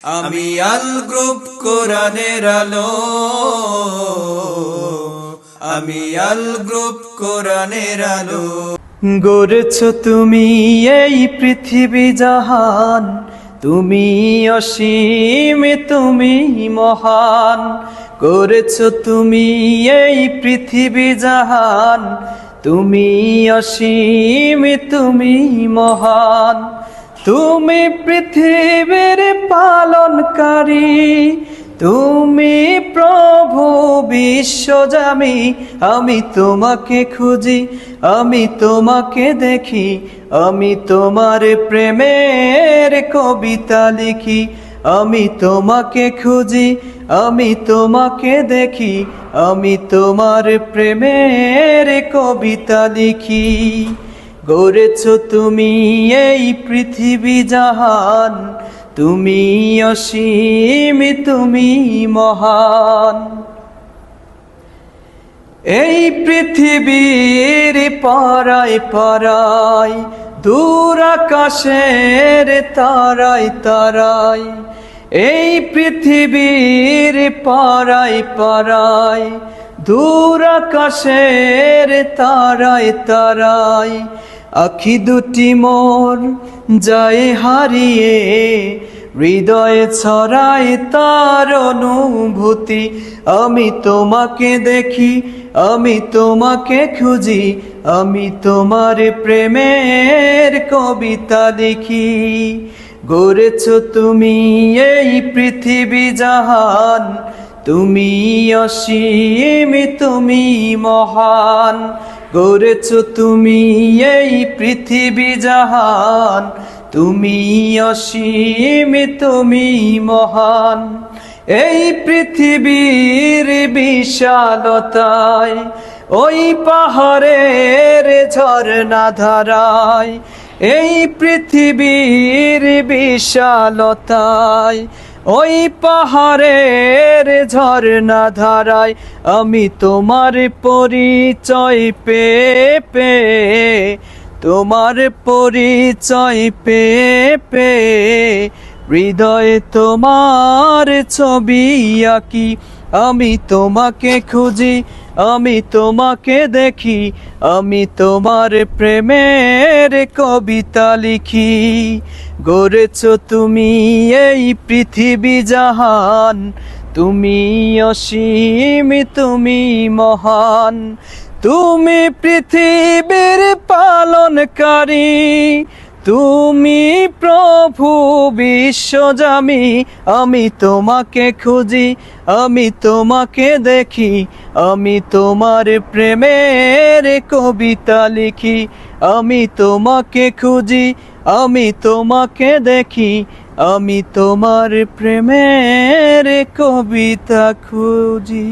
আমি আল গ্রুপ কোরআনের আলো, আমি আল গ্রুপ কোরআনের আলো। গড়েছ তুমি এই পৃথিবী জাহান, তুমি অসীম তুমি মহান। গড়েছ তুমি এই পৃথিবী জাহান, তুমি অসীম তুমি মহান। তুমি পৃথিবীর পালনকারী, তুমি প্রভু বিশ্বজামি। আমি তোমাকে খুঁজি, আমি তোমাকে দেখি, আমি তোমার প্রেমের কবিতা লিখি। আমি তোমাকে খুঁজি, আমি তোমাকে দেখি, আমি তোমার প্রেমের কবিতা লিখি। গড়েছ তুমি এই পৃথিবী জাহান, তুমি অসীম তুমি মহান। এই পৃথিবীর পারায় পারায়, দূর আকাশের তারায় তারায়। এই পৃথিবীর পারায় পারায়, দূর আকাশের তারায় তারায়। আখি দুটি মোর যায় হারিয়ে, হৃদয়ে ছড়ায় তার অনুভূতি। আমি তোমাকে দেখি, আমি তোমাকে খুঁজি, আমি তোমার প্রেমের কবিতা লিখি। গড়েছ তুমি এই পৃথিবী জাহান, তুমি অসীম তুমি মহান। গড়েছ তুমি এই পৃথিবী জাহান, তুমি অসীম তুমি মহান। এই পৃথিবীর বিশালতায়, ওই পাহাড়ের ঝরনা ধারায়। এই পৃথিবীর বিশালতায়, ওই পাহাড়ের ঝরনা ধারায়। আমি তোমার পরিচয় পেয়ে পেয়ে, তোমার পরিচয় পেয়ে পেয়ে, হৃদয়ে তোমার ছবি আঁকি। আমি তোমাকে খুঁজি, আমি তোমাকে দেখি, আমি তোমার প্রেমের কবিতা লিখি। গড়েছ তুমি এই পৃথিবী জাহান, তুমি অসীম তুমি মহান। তুমি পৃথিবীর পালনকারী, তুমি প্রভু বিশ্বজামি। আমি তোমাকে খুঁজি, আমি তোমাকে দেখি, আমি তোমার প্রেমের কবিতা লিখি। আমি তোমাকে খুঁজি, আমি তোমাকে দেখি, আমি তোমার প্রেমের কবিতা খুঁজি।